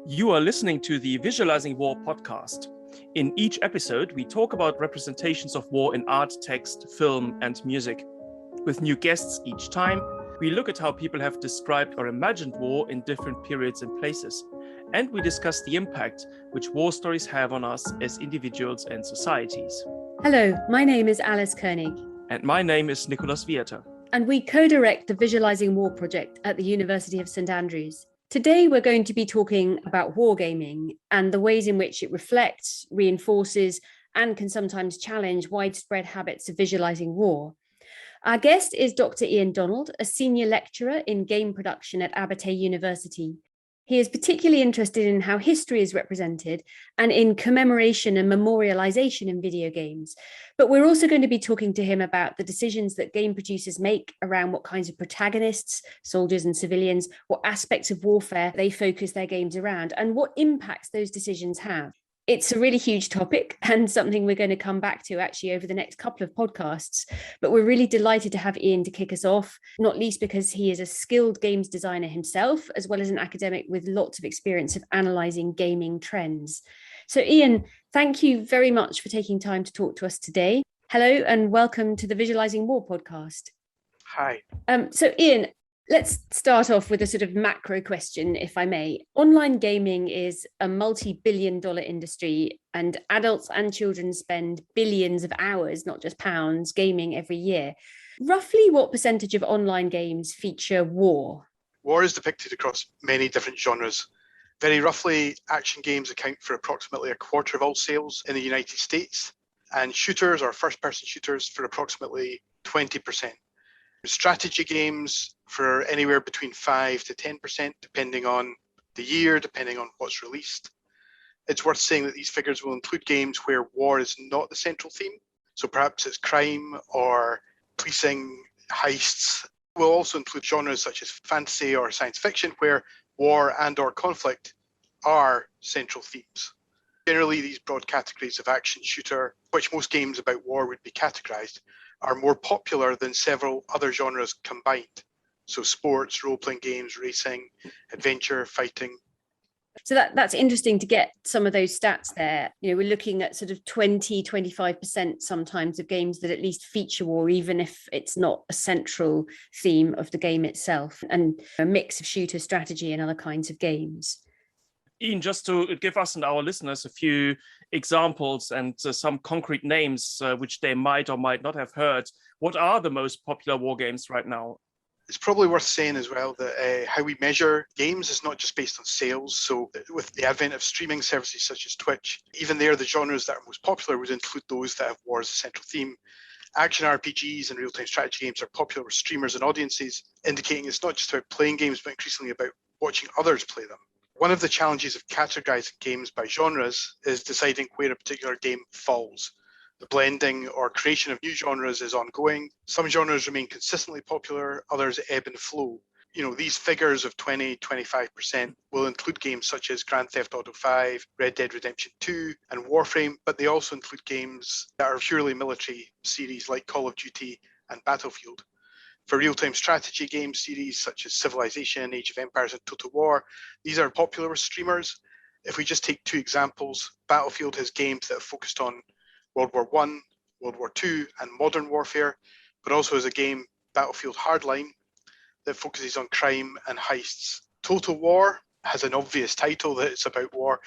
You are listening to the Visualizing War podcast. In each episode, we talk about representations of war in art, text, film, and music. With new guests each time, we look at how people have described or imagined war in different periods and places. And we discuss the impact which war stories have on us as individuals and societies. Hello, my name is Alice Koenig. And my name is Nicolas. And we co-direct the Visualising War project at the University of St Andrews. Today, we're going to be talking about wargaming and the ways in which it reflects, reinforces, and can sometimes challenge widespread habits of visualising war. Our guest is Dr Iain Donald, a senior lecturer in game production at Abertay University. He is particularly interested in how history is represented and in commemoration and memorialization in video games. But we're also going to be talking to him about the decisions that game producers make around what kinds of protagonists, soldiers and civilians, what aspects of warfare they focus their games around, and what impacts those decisions have. It's a really huge topic and something we're going to come back to actually over the next couple of podcasts. But we're really delighted to have Iain to kick us off, not least because he is a skilled games designer himself, as well as an academic with lots of experience of analysing gaming trends. So Iain, thank you very much for taking time to talk to us today. Hello and welcome to the Visualising War podcast. Hi. So Iain, let's start off with a sort of macro question, if I may. Online gaming is a multi-billion-dollar industry, and adults and children spend billions of hours, not just pounds, gaming every year. Roughly what percentage of online games feature war? War is depicted across many different genres. Very roughly, action games account for approximately a quarter of all sales in the United States, and shooters or first-person shooters for approximately 20%. Strategy games for anywhere between 5 to 10%, depending on the year, depending on what's released. It's worth saying that these figures will include games where war is not the central theme. So perhaps it's crime or policing, heists. We'll also include genres such as fantasy or science fiction where war and or conflict are central themes. Generally, these broad categories of action shooter, which most games about war would be categorized, are more popular than several other genres combined. So sports, role-playing games, racing, adventure, fighting. So that's interesting to get some of those stats there. You know, we're looking at sort of 20, 25% sometimes of games that at least feature war, even if it's not a central theme of the game itself, and a mix of shooter, strategy and other kinds of games. Iain, just to give us and our listeners a few examples and some concrete names which they might or might not have heard, what are the most popular war games right now? It's probably worth saying as well that how we measure games is not just based on sales. So with the advent of streaming services such as Twitch, even there the genres that are most popular would include those that have war as a central theme. Action RPGs and real-time strategy games are popular with streamers and audiences, indicating it's not just about playing games, but increasingly about watching others play them. One of the challenges of categorizing games by genres is deciding where a particular game falls. The blending or creation of new genres is ongoing. Some genres remain consistently popular, others ebb and flow. You know, these figures of 20, 25% will include games such as Grand Theft Auto 5, Red Dead Redemption 2, and Warframe, but they also include games that are purely military series like Call of Duty and Battlefield. For real-time strategy game series such as Civilization, Age of Empires, and Total War, these are popular with streamers. If we just take two examples, Battlefield has games that have focused on World War I, World War II, and modern warfare, but also has a game, Battlefield Hardline, that focuses on crime and heists. Total War has an obvious title that it's about war.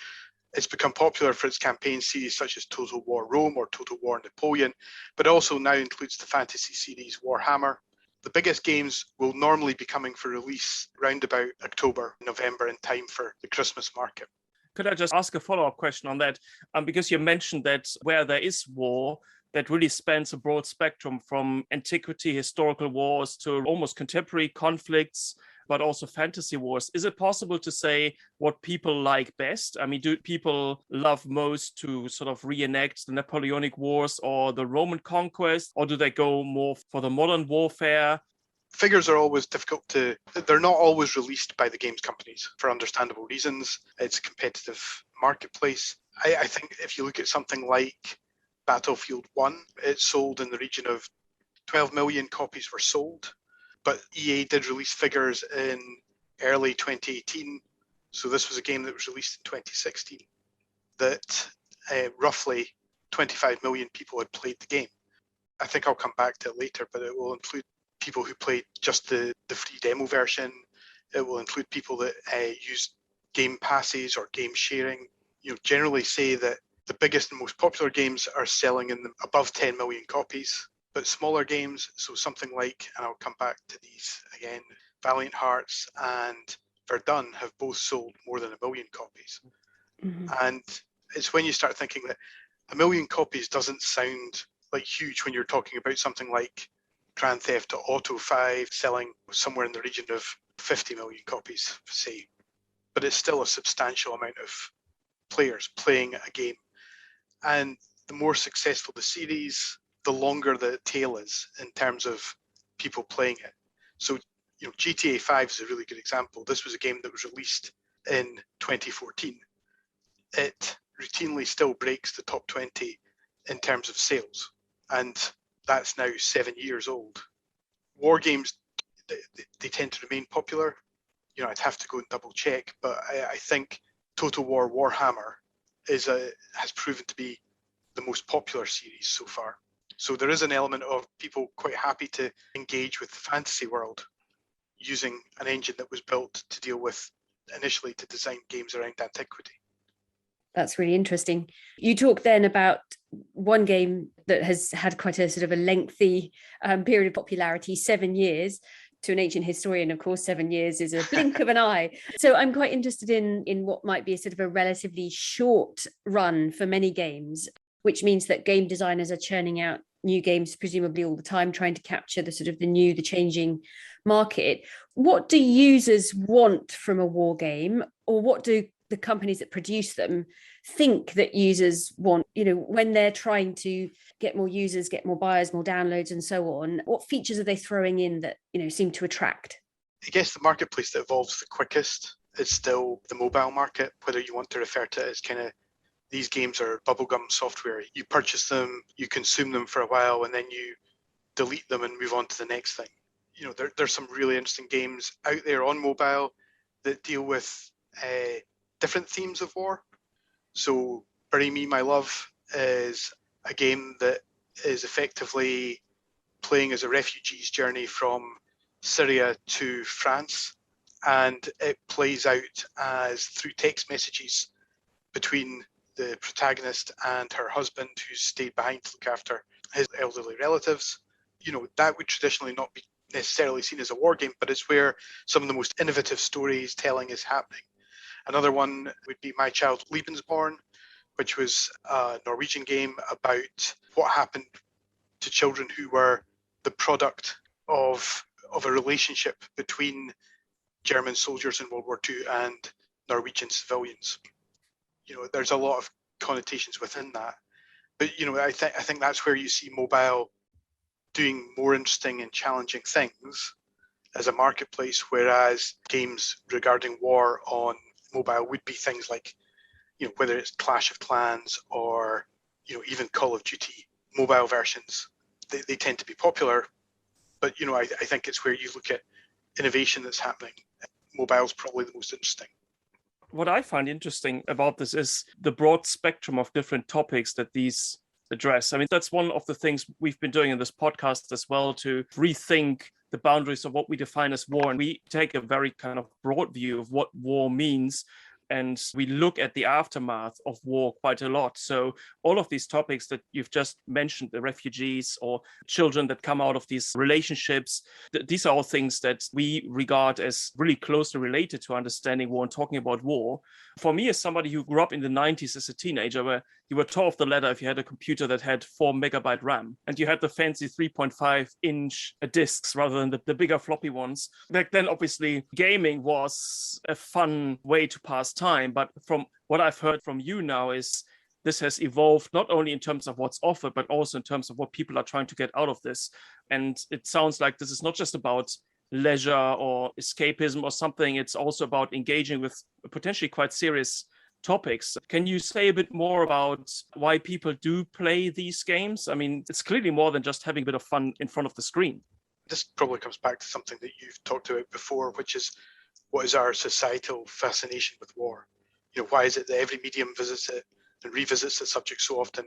It's become popular for its campaign series such as Total War Rome or Total War Napoleon, but also now includes the fantasy series War Warhammer. The biggest games will normally be coming for release around about October, November in time for the Christmas market. Could I just ask a follow-up question on that? Because you mentioned that where there is war, that really spans a broad spectrum from antiquity, historical wars to almost contemporary conflicts, but also fantasy wars. Is it possible to say what people like best? I mean, do people love most to sort of reenact the Napoleonic Wars or the Roman conquest, or do they go more for the modern warfare? Figures are always difficult they're not always released by the games companies for understandable reasons. It's a competitive marketplace. I think if you look at something like Battlefield 1, it sold in the region of 12 million copies were sold. But EA did release figures in early 2018 So this was a game that was released in 2016 that roughly 25 million people had played the game. I think I'll come back to it later, but it will include people who played just the free demo version. It will include people that used game passes or game sharing. Generally say that the biggest and most popular games are selling in the above 10 million copies, but smaller games, so something like, and I'll come back to these again, Valiant Hearts and Verdun have both sold more than 1 million copies. Mm-hmm. And it's when you start thinking that 1 million copies doesn't sound like huge when you're talking about something like Grand Theft Auto 5 selling somewhere in the region of 50 million copies, say. But it's still a substantial amount of players playing a game. And the more successful the series, the longer the tail is in terms of people playing it. So, GTA 5 is a really good example. This was a game that was released in 2014. It routinely still breaks the top 20 in terms of sales. And that's now 7 years old. War games, they tend to remain popular. I'd have to go and double check, but I think Total War Warhammer has proven to be the most popular series so far. So there is an element of people quite happy to engage with the fantasy world using an engine that was built to deal with, initially to design games around antiquity. That's really interesting. You talk then about one game that has had quite a sort of a lengthy period of popularity, 7 years. To an ancient historian, of course, 7 years is a blink of an eye. So I'm quite interested in what might be a sort of a relatively short run for many games, which means that game designers are churning out new games presumably all the time, trying to capture the sort of the changing market. What do users want from a war game, or what do the companies that produce them think that users want, when they're trying to get more users, get more buyers, more downloads and so on? What features are they throwing in that, seem to attract? I guess the marketplace that evolves the quickest is still the mobile market, whether you want to refer to it as kind of, these games are bubblegum software. You purchase them, you consume them for a while, and then you delete them and move on to the next thing. There's some really interesting games out there on mobile that deal with different themes of war. So Bury Me, My Love is a game that is effectively playing as a refugee's journey from Syria to France, and it plays out as through text messages between the protagonist and her husband, who's stayed behind to look after his elderly relatives. That would traditionally not be necessarily seen as a war game, but it's where some of the most innovative storytelling is happening. Another one would be My Child Lebensborn, which was a Norwegian game about what happened to children who were the product of a relationship between German soldiers in World War II and Norwegian civilians. There's a lot of connotations within that. But, I think that's where you see mobile doing more interesting and challenging things as a marketplace, whereas games regarding war on mobile would be things like, whether it's Clash of Clans or, even Call of Duty mobile versions, they tend to be popular. But, I think it's where you look at innovation that's happening. Mobile's probably the most interesting. What I find interesting about this is the broad spectrum of different topics that these address. I mean, that's one of the things we've been doing in this podcast as well, to rethink the boundaries of what we define as war. And we take a very kind of broad view of what war means. And we look at the aftermath of war quite a lot. So all of these topics that you've just mentioned, the refugees or children that come out of these relationships, these are all things that we regard as really closely related to understanding war and talking about war. For me, as somebody who grew up in the 90s as a teenager, where you were tore off the ladder if you had a computer that had 4 megabyte RAM and you had the fancy 3.5-inch discs rather than the bigger floppy ones. Back then, obviously, gaming was a fun way to pass time. But from what I've heard from you now is this has evolved not only in terms of what's offered, but also in terms of what people are trying to get out of this. And it sounds like this is not just about leisure or escapism or something. It's also about engaging with potentially quite serious topics. Can you say a bit more about why people do play these games? I mean, it's clearly more than just having a bit of fun in front of the screen. This probably comes back to something that you've talked about before, which is what is our societal fascination with war? Why is it that every medium visits it and revisits the subject so often?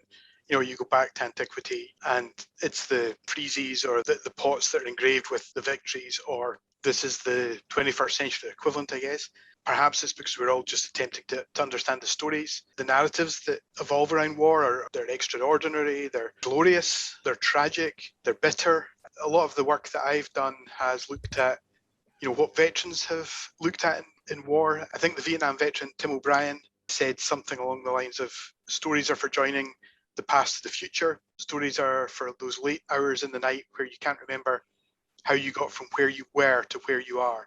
You go back to antiquity and it's the friezes or the pots that are engraved with the victories, or this is the 21st century equivalent, I guess. Perhaps it's because we're all just attempting to understand the stories. The narratives that evolve around war they're extraordinary, they're glorious, they're tragic, they're bitter. A lot of the work that I've done has looked at what veterans have looked at in war. I think the Vietnam veteran Tim O'Brien said something along the lines of, stories are for joining the past to the future. Stories are for those late hours in the night where you can't remember how you got from where you were to where you are.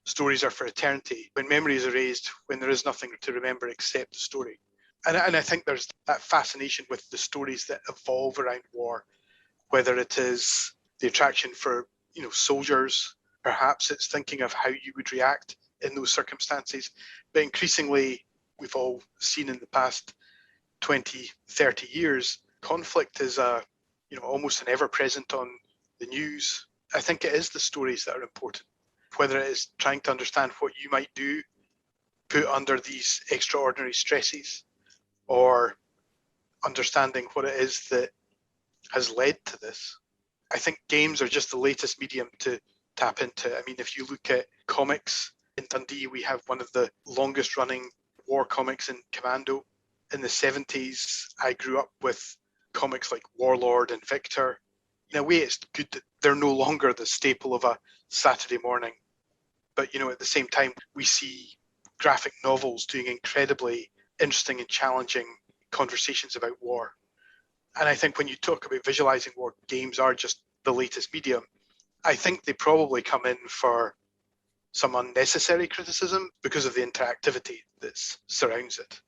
Stories are for eternity, when memory is erased, when there is nothing to remember except the story. And I think there's that fascination with the stories that evolve around war, whether it is the attraction for soldiers. Perhaps it's thinking of how you would react in those circumstances. But increasingly, we've all seen in the past 20, 30 years, conflict is almost an ever-present on the news. I think it is the stories that are important, whether it is trying to understand what you might do put under these extraordinary stresses, or understanding what it is that has led to this. I think games are just the latest medium to tap into. I mean, if you look at comics, in Dundee, we have one of the longest running war comics in Commando. In the 70s, I grew up with comics like Warlord and Victor. In a way, it's good that they're no longer the staple of a Saturday morning. But, at the same time, we see graphic novels doing incredibly interesting and challenging conversations about war. And I think when you talk about visualizing war, games are just the latest medium. I think they probably come in for some unnecessary criticism because of the interactivity that surrounds it.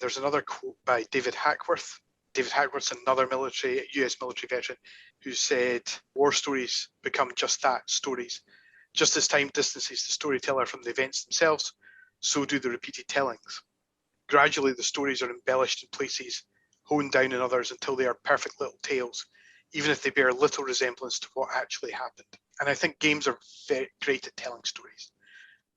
There's another quote by David Hackworth. David Hackworth's another US military veteran who said, war stories become just that, stories. Just as time distances the storyteller from the events themselves, so do the repeated tellings. Gradually, the stories are embellished in places, honed down in others until they are perfect little tales, even if they bear little resemblance to what actually happened. And I think games are very great at telling stories.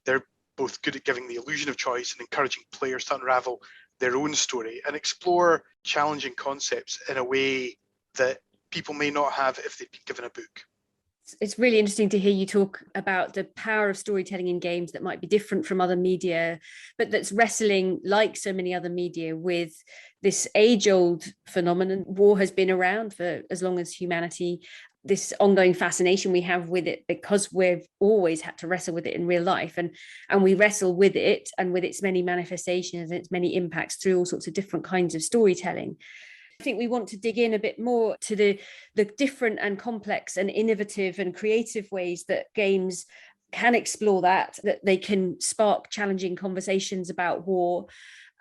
They're both good at giving the illusion of choice and encouraging players to unravel their own story and explore challenging concepts in a way that people may not have if they'd been given a book. It's really interesting to hear you talk about the power of storytelling in games that might be different from other media, but that's wrestling, like so many other media, with this age-old phenomenon. War has been around for as long as humanity. This ongoing fascination we have with it because we've always had to wrestle with it in real life, and we wrestle with it and with its many manifestations and its many impacts through all sorts of different kinds of storytelling. I think we want to dig in a bit more to the different and complex and innovative and creative ways that games can explore that they can spark challenging conversations about war.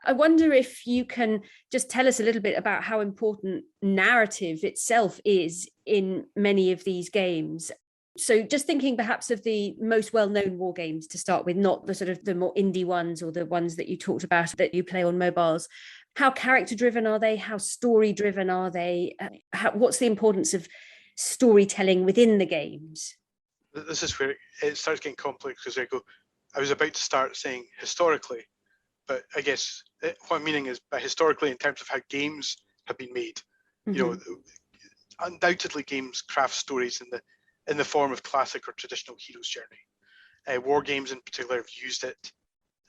I wonder if you can just tell us a little bit about how important narrative itself is in many of these games. So just thinking perhaps of the most well-known war games to start with, not the sort of the more indie ones or the ones that you talked about that you play on mobiles. How character-driven are they? How story-driven are they? What's the importance of storytelling within the games? This is where it starts getting complex, because I was about to start saying historically, but I guess what I'm meaning is by historically in terms of how games have been made. Mm-hmm. Undoubtedly games craft stories in the form of classic or traditional hero's journey. War games in particular have used it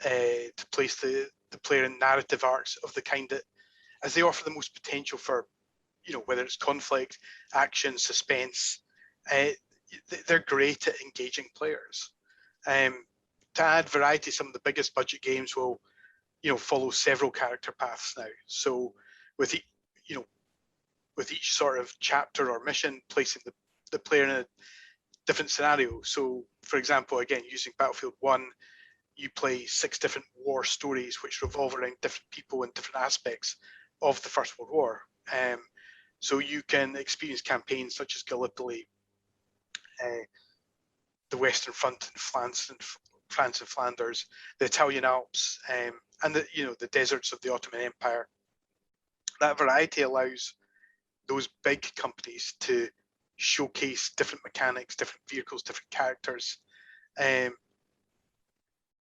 to place the player in narrative arcs of the kind that, as they offer the most potential for, whether it's conflict, action, suspense, they're great at engaging players. To add variety, some of the biggest budget games will, follow several character paths now. So with each sort of chapter or mission, placing the player in a different scenario. So, for example, again, using Battlefield 1, you play 6 different war stories which revolve around different people and different aspects of the First World War. So you can experience campaigns such as Gallipoli, the Western Front in France and Flanders, the Italian Alps, and the deserts of the Ottoman Empire. That variety allows those big companies to showcase different mechanics, different vehicles, different characters,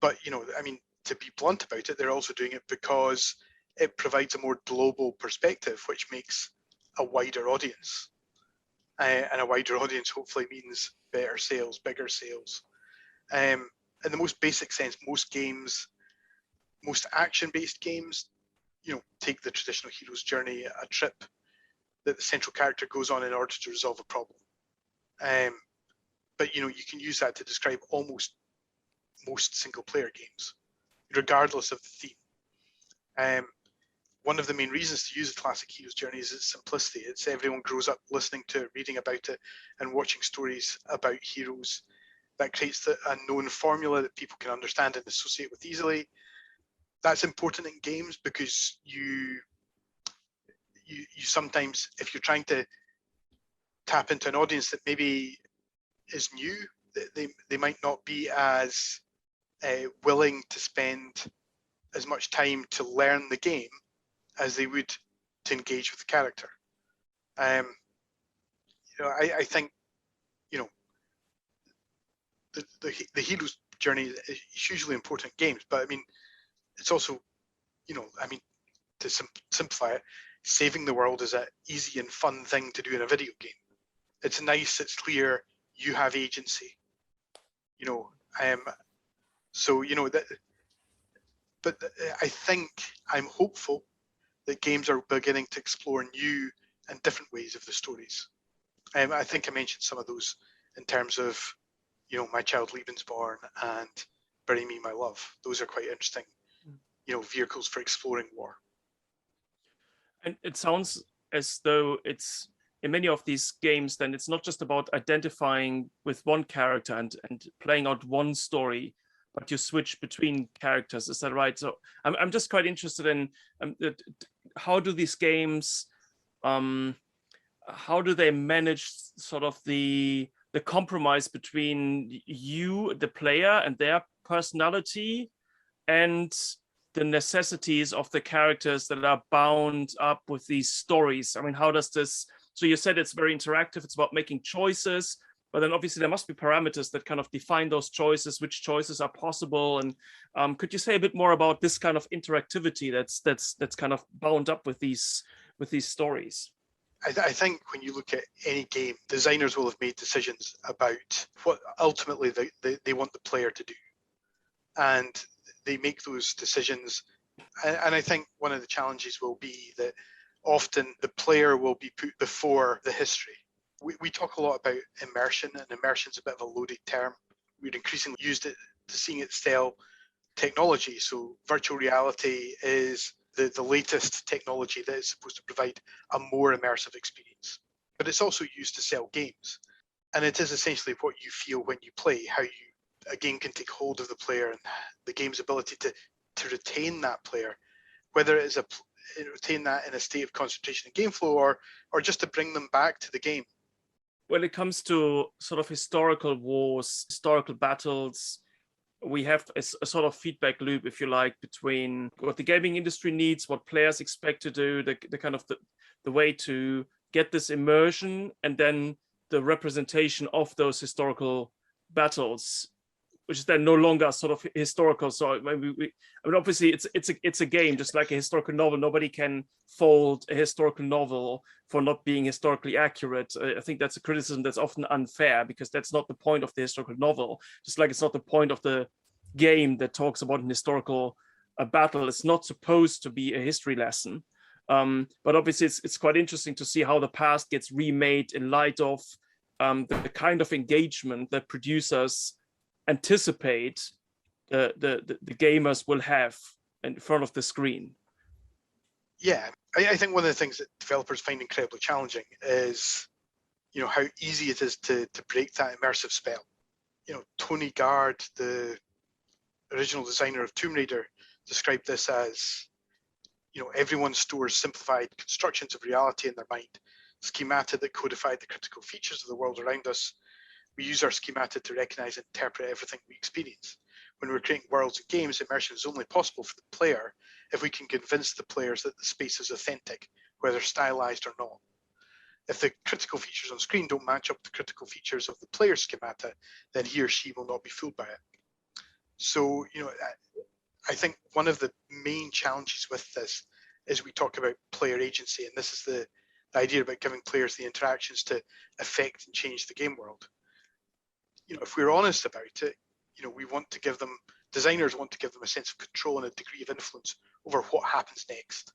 But, I mean, to be blunt about it, they're also doing it because it provides a more global perspective, which makes a wider audience. And a wider audience hopefully means better sales, bigger sales. In the most basic sense, most action-based games, take the traditional hero's journey, a trip that the central character goes on in order to resolve a problem. But you can use that to describe almost most single-player games, regardless of the theme. One of the main reasons to use a classic hero's journey is its simplicity. It's everyone grows up listening to it, reading about it, and watching stories about heroes. That creates a known formula that people can understand and associate with easily. That's important in games because you sometimes, if you're trying to tap into an audience that maybe is new, they might not be as willing to spend as much time to learn the game as they would to engage with the character. I think the hero's journey is hugely important in games, but I mean, it's also, to simplify it, saving the world is an easy and fun thing to do in a video game. It's nice, it's clear, you have agency. But I think I'm hopeful that games are beginning to explore new and different ways of the stories. I think I mentioned some of those in terms of, My Child Lebensborn and Bury Me, My Love. Those are quite interesting, vehicles for exploring war. And it sounds as though it's in many of these games, then it's not just about identifying with one character and playing out one story, but you switch between characters. Is that right? So I'm just quite interested in how do these games, how do they manage sort of the compromise between you, the player, and their personality, and the necessities of the characters that are bound up with these stories? I mean, how does this? So you said it's very interactive. It's about making choices, but then obviously there must be parameters that kind of define those choices, which choices are possible. And could you say a bit more about this kind of interactivity that's kind of bound up with these stories? I think when you look at any game, designers will have made decisions about what ultimately they want the player to do. And they make those decisions. And I think one of the challenges will be that often the player will be put before the history. We talk a lot about immersion, and immersion is a bit of a loaded term. We've increasingly used it to seeing it sell technology. So virtual reality is the latest technology that is supposed to provide a more immersive experience. But it's also used to sell games. And it is essentially what you feel when you play, how a game can take hold of the player and the game's ability to retain that player, whether it is retain that in a state of concentration and game flow or just to bring them back to the game. When it comes to sort of historical wars, historical battles, we have a sort of feedback loop, if you like, between what the gaming industry needs, what players expect to do, the kind of the way to get this immersion, and then the representation of those historical battles, which is then no longer sort of historical. So maybe obviously it's a game, just like a historical novel. Nobody can fault a historical novel for not being historically accurate. I think that's a criticism that's often unfair, because that's not the point of the historical novel. Just like it's not the point of the game that talks about an historical battle. It's not supposed to be a history lesson. But obviously it's quite interesting to see how the past gets remade in light of the kind of engagement that producers anticipate the gamers will have in front of the screen. Yeah, I think one of the things that developers find incredibly challenging is, how easy it is to break that immersive spell. Tony Gard, the original designer of Tomb Raider, described this as, everyone stores simplified constructions of reality in their mind, schemata that codified the critical features of the world around us. We use our schemata to recognize and interpret everything we experience. When we're creating worlds and games, immersion is only possible for the player if we can convince the players that the space is authentic, whether stylized or not. If the critical features on screen don't match up the critical features of the player's schemata, then he or she will not be fooled by it. So, I think one of the main challenges with this is we talk about player agency, and this is the idea about giving players the interactions to affect and change the game world. If we're honest about it, we want to give them, designers want to give them a sense of control and a degree of influence over what happens next.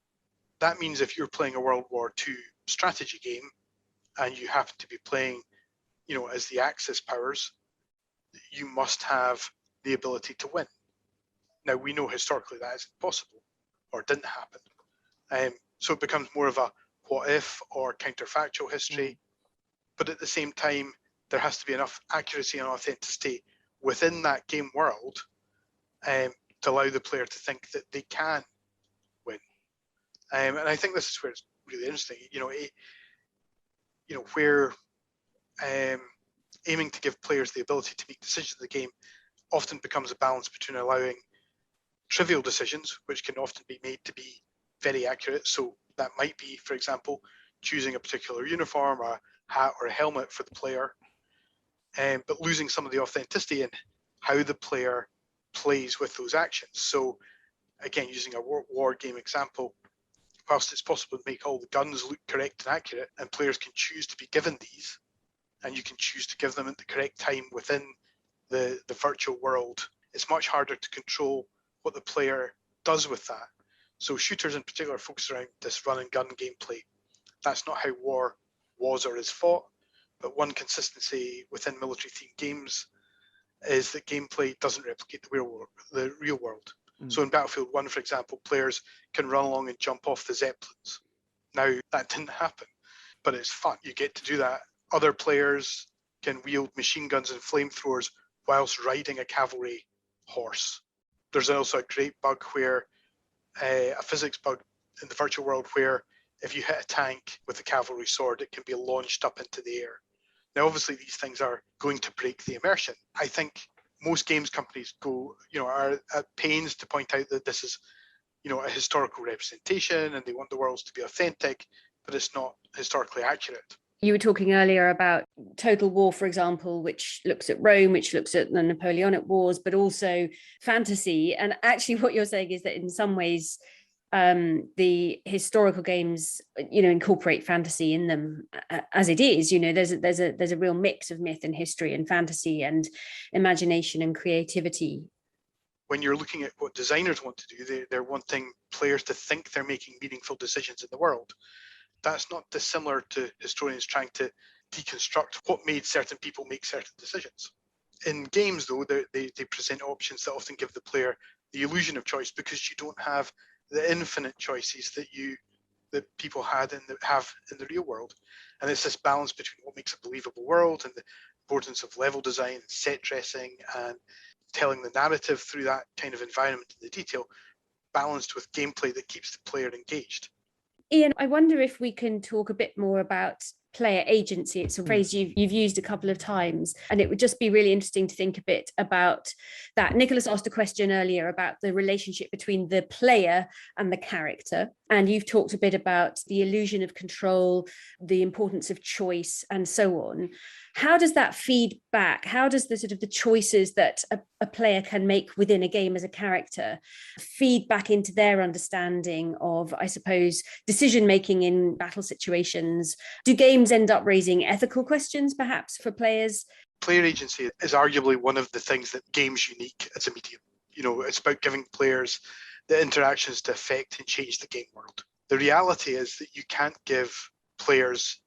That means if you're playing a World War II strategy game and you happen to be playing, as the Axis powers, you must have the ability to win. Now, we know historically that isn't possible or didn't happen. So it becomes more of a what if or counterfactual history. But at the same time, there has to be enough accuracy and authenticity within that game world to allow the player to think that they can win. And I think this is where it's really interesting. Where aiming to give players the ability to make decisions in the game often becomes a balance between allowing trivial decisions, which can often be made to be very accurate. So that might be, for example, choosing a particular uniform, or a hat or a helmet for the player, but losing some of the authenticity in how the player plays with those actions. So again, using a war game example, whilst it's possible to make all the guns look correct and accurate, and players can choose to be given these, and you can choose to give them at the correct time within the virtual world, it's much harder to control what the player does with that. So shooters in particular focus around this run and gun gameplay. That's not how war was or is fought, but one consistency within military themed games is that gameplay doesn't replicate the real world. So in Battlefield 1, for example, players can run along and jump off the Zeppelins. Now, that didn't happen, but it's fun. You get to do that. Other players can wield machine guns and flamethrowers whilst riding a cavalry horse. There's also a great bug where, a physics bug in the virtual world, where if you hit a tank with a cavalry sword, it can be launched up into the air. Now, obviously, these things are going to break the immersion. I think most games companies are at pains to point out that this is, a historical representation and they want the worlds to be authentic, but it's not historically accurate. You were talking earlier about Total War, for example, which looks at Rome, which looks at the Napoleonic Wars, but also fantasy. And actually what you're saying is that in some ways, the historical games, incorporate fantasy in them as it is. There's a real mix of myth and history and fantasy and imagination and creativity. When you're looking at what designers want to do, they're wanting players to think they're making meaningful decisions in the world. That's not dissimilar to historians trying to deconstruct what made certain people make certain decisions. In games, though, they present options that often give the player the illusion of choice, because you don't have the infinite choices that people have in the real world. And it's this balance between what makes a believable world and the importance of level design and set dressing and telling the narrative through that kind of environment in the detail, balanced with gameplay that keeps the player engaged. Iain, I wonder if we can talk a bit more about player agency. It's a phrase you've used a couple of times, and it would just be really interesting to think a bit about that. Nicolas asked a question earlier about the relationship between the player and the character, and you've talked a bit about the illusion of control, the importance of choice, and so on. How does that feed back? How does the sort of the choices that a player can make within a game as a character feed back into their understanding of, I suppose, decision making in battle situations? Do games end up raising ethical questions, perhaps, for players? Player agency is arguably one of the things that games unique as a medium. It's about giving players the interactions to affect and change the game world. The reality is that you can't give players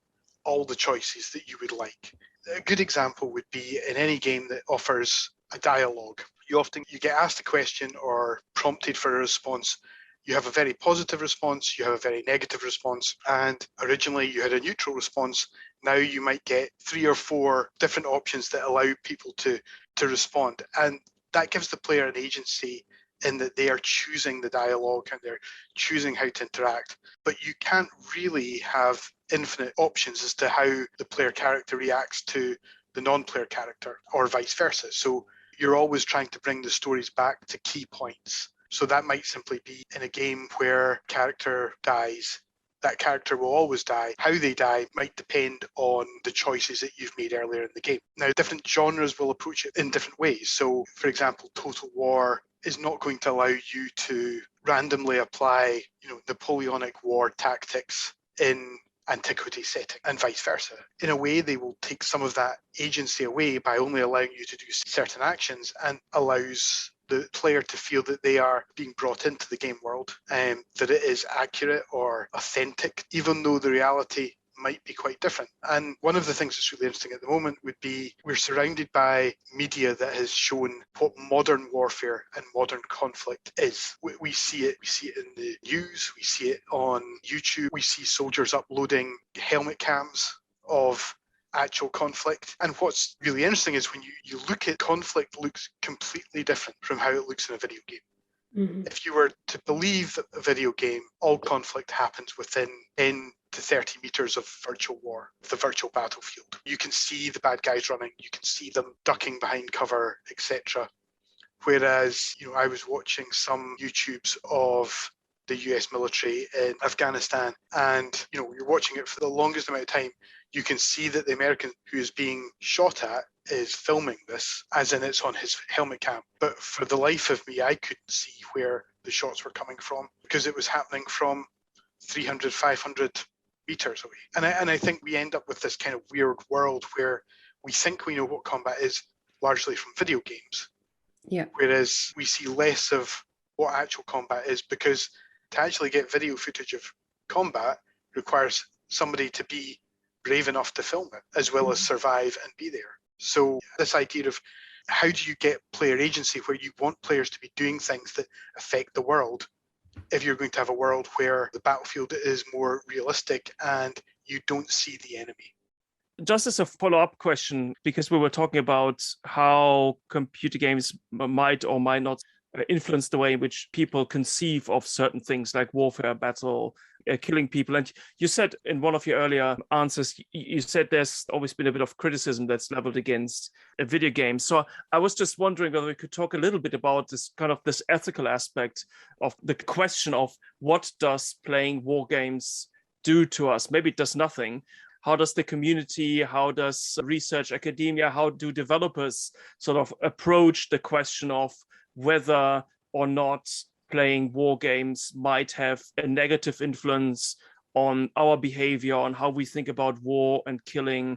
all the choices that you would like. A good example would be in any game that offers a dialogue. You get asked a question or prompted for a response. You have a very positive response, you have a very negative response, and originally you had a neutral response. Now you might get 3 or 4 different options that allow people to respond. And that gives the player an agency in that they are choosing the dialogue and they're choosing how to interact. But you can't really have infinite options as to how the player character reacts to the non-player character, or vice versa. So you're always trying to bring the stories back to key points. So that might simply be in a game where character dies. that character will always die. How they die might depend on the choices that you've made earlier in the game. Now, different genres will approach it in different ways. So, for example, Total War is not going to allow you to randomly apply, Napoleonic War tactics in antiquity setting and vice versa. In a way, they will take some of that agency away by only allowing you to do certain actions, and allows the player to feel that they are being brought into the game world, and that it is accurate or authentic, even though the reality might be quite different. And one of the things that's really interesting at the moment would be we're surrounded by media that has shown what modern warfare and modern conflict is. We see it in the news, we see it on YouTube, we see soldiers uploading helmet cams of actual conflict. And what's really interesting is when you look at conflict, looks completely different from how it looks in a video game. Mm-hmm. If you were to believe that a video game, all conflict happens within 10 to 30 meters of virtual war, the virtual battlefield. You can see the bad guys running, you can see them ducking behind cover, etc. Whereas, I was watching some YouTubes of the US military in Afghanistan, and, you're watching it for the longest amount of time. You can see that the American who is being shot at is filming this, as in it's on his helmet cam. But for the life of me, I couldn't see where the shots were coming from, because it was happening from 300, 500 meters away. And I think we end up with this kind of weird world where we think we know what combat is largely from video games. Yeah. Whereas we see less of what actual combat is, because to actually get video footage of combat requires somebody to be brave enough to film it, as well as survive and be there. So this idea of how do you get player agency, where you want players to be doing things that affect the world, if you're going to have a world where the battlefield is more realistic and you don't see the enemy. Just as a follow-up question, because we were talking about how computer games might or might not influence the way in which people conceive of certain things like warfare, battle, killing people. And you said in one of your earlier answers, you said there's always been a bit of criticism that's leveled against a video game. So I was just wondering whether we could talk a little bit about this ethical aspect of the question of what does playing war games do to us? Maybe it does nothing. How does the community, how does research academia, how do developers sort of approach the question of whether or not playing war games might have a negative influence on our behavior, on how we think about war and killing?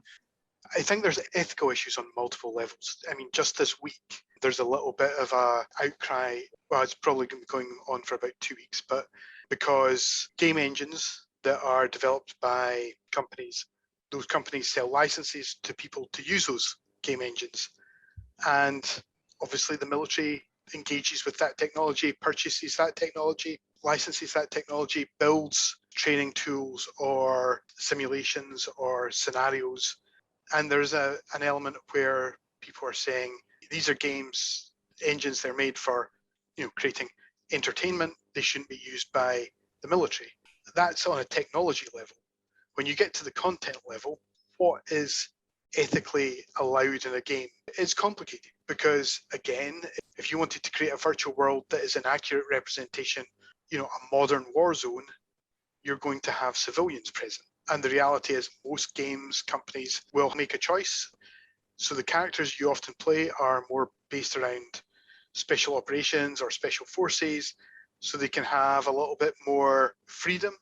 I think there's ethical issues on multiple levels. I mean, just this week, there's a little bit of a outcry. Well, it's probably going to be going on for about 2 weeks, but because game engines that are developed by companies, those companies sell licenses to people to use those game engines. And obviously the military engages with that technology, purchases that technology, licenses that technology, builds training tools or simulations or scenarios. And there's an element where people are saying these are games, engines, they're made for creating entertainment. They shouldn't be used by the military. That's on a technology level. When you get to the content level, what is ethically allowed in a game? It's complicated because, again, if you wanted to create a virtual world that is an accurate representation, a modern war zone, you're going to have civilians present. And the reality is most games companies will make a choice. So the characters you often play are more based around special operations or special forces, so they can have a little bit more freedom.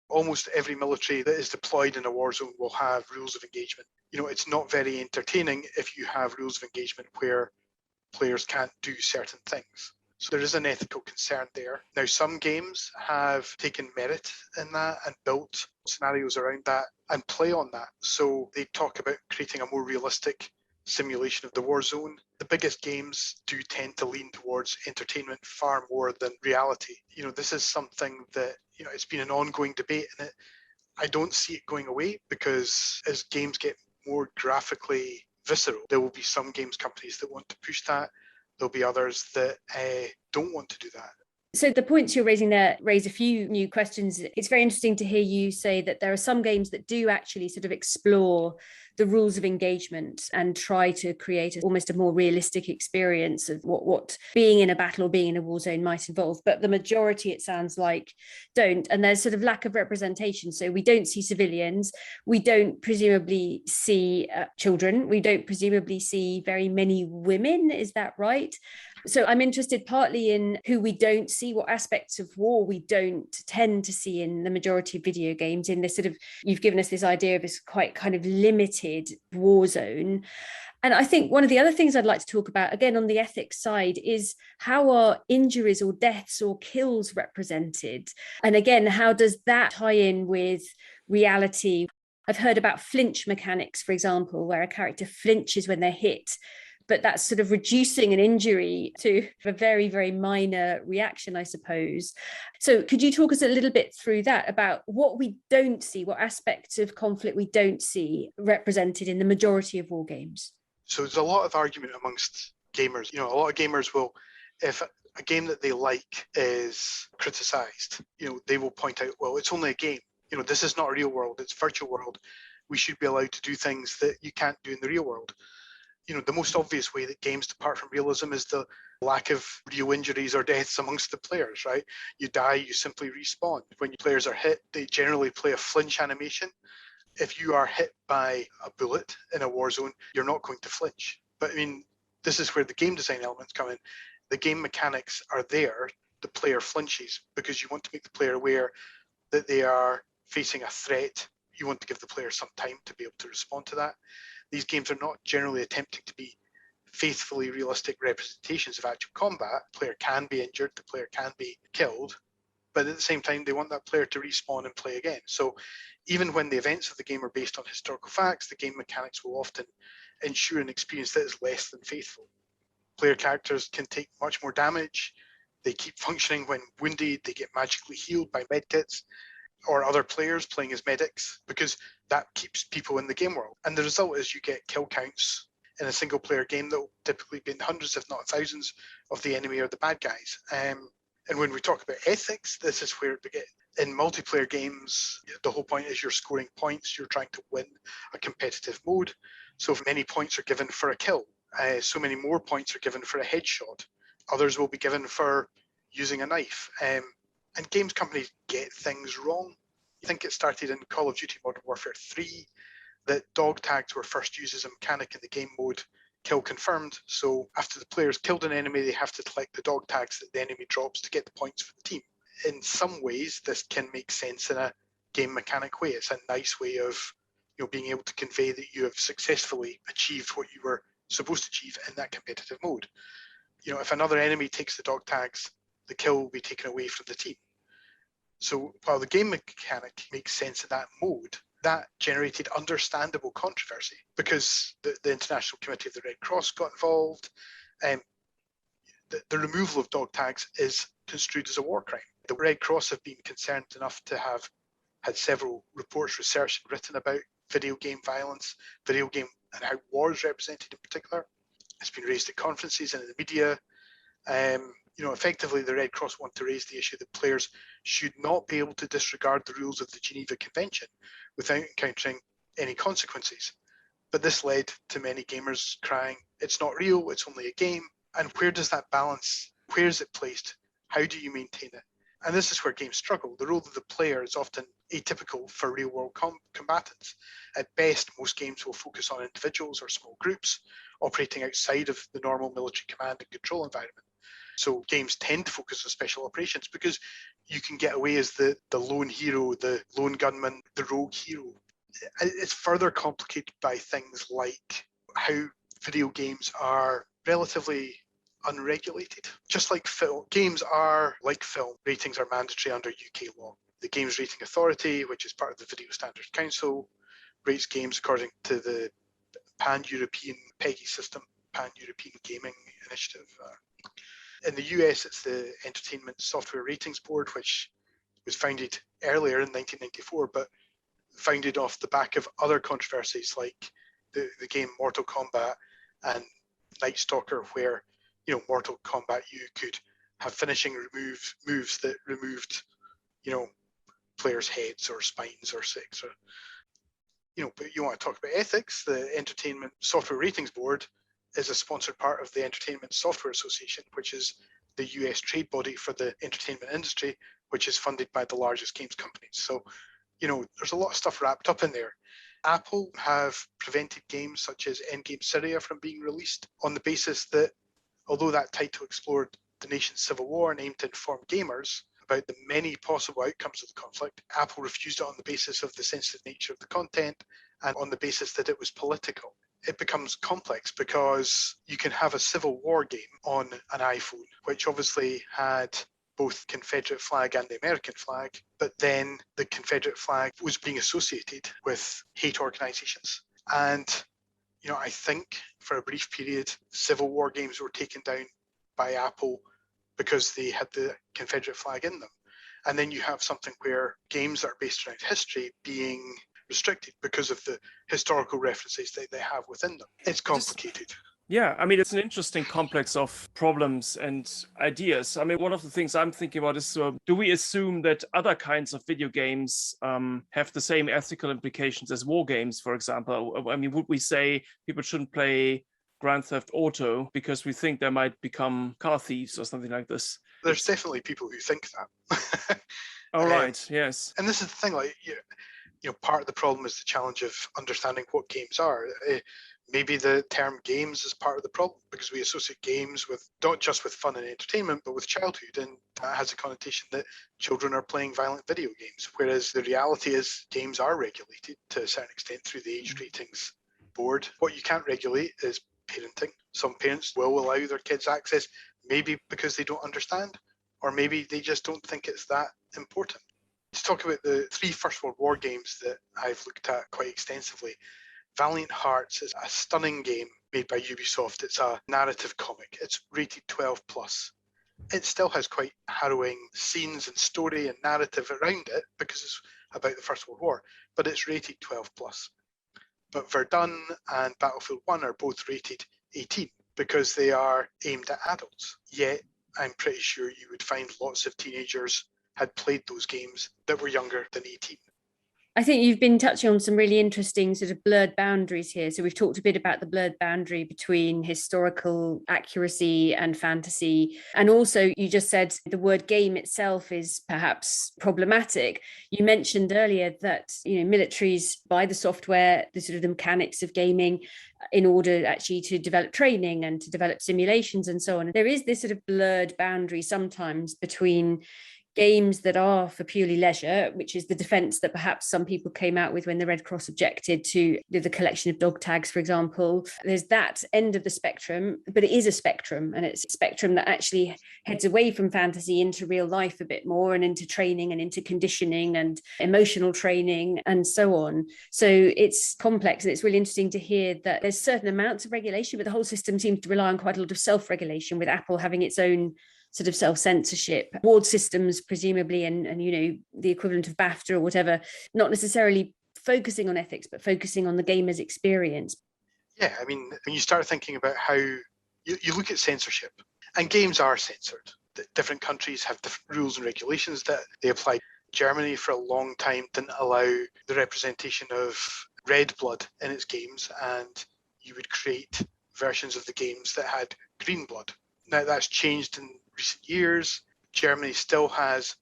Almost every military that is deployed in a war zone will have rules of engagement. It's not very entertaining if you have rules of engagement where players can't do certain things. So there is an ethical concern there. Now, some games have taken merit in that and built scenarios around that and play on that. So they talk about creating a more realistic simulation of the war zone. The biggest games do tend to lean towards entertainment far more than reality. This is something that, it's been an ongoing debate, and I don't see it going away, because as games get more graphically visceral, there will be some games companies that want to push that. There'll be others that don't want to do that. So the points you're raising there raise a few new questions. It's very interesting to hear you say that there are some games that do actually sort of explore the rules of engagement and try to create almost a more realistic experience of what being in a battle or being in a war zone might involve. But the majority, it sounds like, don't. And there's sort of lack of representation. So we don't see civilians, we don't presumably see children, we don't presumably see very many women. Is that right? So I'm interested partly in who we don't see, what aspects of war we don't tend to see in the majority of video games, in this sort of, you've given us this idea of this quite kind of limited war zone. And I think one of the other things I'd like to talk about, again, on the ethics side, is how are injuries or deaths or kills represented? And again, how does that tie in with reality? I've heard about flinch mechanics, for example, where a character flinches when they're hit, but that's sort of reducing an injury to a very, very minor reaction, I suppose. So could you talk us a little bit through that, about what we don't see, what aspects of conflict we don't see represented in the majority of war games? So there's a lot of argument amongst gamers. A lot of gamers will, if a game that they like is criticised, they will point out, well, it's only a game. This is not a real world, it's virtual world. We should be allowed to do things that you can't do in the real world. The most obvious way that games depart from realism is the lack of real injuries or deaths amongst the players, right? You die, you simply respawn. When players are hit, they generally play a flinch animation. If you are hit by a bullet in a war zone, you're not going to flinch. But this is where the game design elements come in. The game mechanics are there, the player flinches, because you want to make the player aware that they are facing a threat. You want to give the player some time to be able to respond to that. These games are not generally attempting to be faithfully realistic representations of actual combat. The player can be injured, the player can be killed, but at the same time, they want that player to respawn and play again. So even when the events of the game are based on historical facts, the game mechanics will often ensure an experience that is less than faithful. Player characters can take much more damage. They keep functioning when wounded. They get magically healed by medkits or other players playing as medics, because that keeps people in the game world. And the result is you get kill counts in a single player game that will typically be in hundreds, if not thousands, of the enemy or the bad guys. And when we talk about ethics, this is where it begins. In multiplayer games, the whole point is you're scoring points, you're trying to win a competitive mode. So if many points are given for a kill, so many more points are given for a headshot. Others will be given for using a knife. And games companies get things wrong. I think it started in Call of Duty Modern Warfare 3 that dog tags were first used as a mechanic in the game mode, kill confirmed. So after the player's killed an enemy, they have to collect the dog tags that the enemy drops to get the points for the team. In some ways, this can make sense in a game mechanic way. It's a nice way of being able to convey that you have successfully achieved what you were supposed to achieve in that competitive mode. If another enemy takes the dog tags, the kill will be taken away from the team. So while the game mechanic makes sense in that mode, that generated understandable controversy because the International Committee of the Red Cross got involved. The removal of dog tags is construed as a war crime. The Red Cross have been concerned enough to have had several reports researched and written about video game violence, video game and how war is represented in particular. It's been raised at conferences and in the media. Effectively, the Red Cross want to raise the issue that players should not be able to disregard the rules of the Geneva Convention without encountering any consequences. But this led to many gamers crying, it's not real, it's only a game. And where does that balance, where is it placed? How do you maintain it? And this is where games struggle. The role of the player is often atypical for real-world combatants. At best, most games will focus on individuals or small groups operating outside of the normal military command and control environment. So games tend to focus on special operations because you can get away as the lone hero, the lone gunman, the rogue hero. It's further complicated by things like how video games are relatively unregulated. Just like film, games are like film. Ratings are mandatory under UK law. The Games Rating Authority, which is part of the Video Standards Council, rates games according to the Pan-European PEGI system, Pan-European Gaming Initiative. In the US, it's the Entertainment Software Ratings Board, which was founded earlier in 1994, but founded off the back of other controversies like the game Mortal Kombat and Night Stalker, where Mortal Kombat you could have finishing moves that removed players' heads or spines or etc. But you want to talk about ethics, the Entertainment Software Ratings Board is a sponsored part of the Entertainment Software Association, which is the US trade body for the entertainment industry, which is funded by the largest games companies. So, there's a lot of stuff wrapped up in there. Apple have prevented games such as Endgame Syria from being released on the basis that, although that title explored the nation's civil war and aimed to inform gamers about the many possible outcomes of the conflict, Apple refused it on the basis of the sensitive nature of the content and on the basis that it was political. It becomes complex because you can have a civil war game on an iPhone, which obviously had both Confederate flag and the American flag, but then the Confederate flag was being associated with hate organizations. And, I think for a brief period, Civil War games were taken down by Apple because they had the Confederate flag in them. And then you have something where games that are based around history being restricted because of the historical references that they have within them. It's complicated. Yeah, I mean, it's an interesting complex of problems and ideas. I mean, one of the things I'm thinking about is, do we assume that other kinds of video games have the same ethical implications as war games, for example? I mean, would we say people shouldn't play Grand Theft Auto because we think they might become car thieves or something like this? There's definitely people who think that. All right, yes. And this is the thing, part of the problem is the challenge of understanding what games are. Maybe the term games is part of the problem because we associate games with not just with fun and entertainment, but with childhood, and that has a connotation that children are playing violent video games. Whereas the reality is games are regulated to a certain extent through the age ratings board. What you can't regulate is parenting. Some parents will allow their kids access, maybe because they don't understand, or maybe they just don't think it's that important. To talk about the 3 First World War games that I've looked at quite extensively, Valiant Hearts is a stunning game made by Ubisoft. It's a narrative comic. It's rated 12 plus. It still has quite harrowing scenes and story and narrative around it because it's about the First World War, but it's rated 12 plus. But Verdun and Battlefield 1 are both rated 18 because they are aimed at adults. Yet, I'm pretty sure you would find lots of teenagers had played those games that were younger than 18. I think you've been touching on some really interesting sort of blurred boundaries here. So we've talked a bit about the blurred boundary between historical accuracy and fantasy. And also you just said the word game itself is perhaps problematic. You mentioned earlier that, militaries buy the software, the sort of the mechanics of gaming in order actually to develop training and to develop simulations and so on. There is this sort of blurred boundary sometimes between games that are for purely leisure, which is the defense that perhaps some people came out with when the Red Cross objected to the collection of dog tags, for example. There's that end of the spectrum, but it is a spectrum, and it's a spectrum that actually heads away from fantasy into real life a bit more, and into training and into conditioning and emotional training and so on. So it's complex, and it's really interesting to hear that there's certain amounts of regulation, but the whole system seems to rely on quite a lot of self-regulation, with Apple having its own sort of self-censorship, award systems presumably, and the equivalent of BAFTA or whatever, not necessarily focusing on ethics, but focusing on the gamer's experience. Yeah, I mean, when you start thinking about how you look at censorship, and games are censored. Different countries have different rules and regulations that they apply. Germany for a long time didn't allow the representation of red blood in its games, and you would create versions of the games that had green blood. Now that's changed in recent years. Germany still has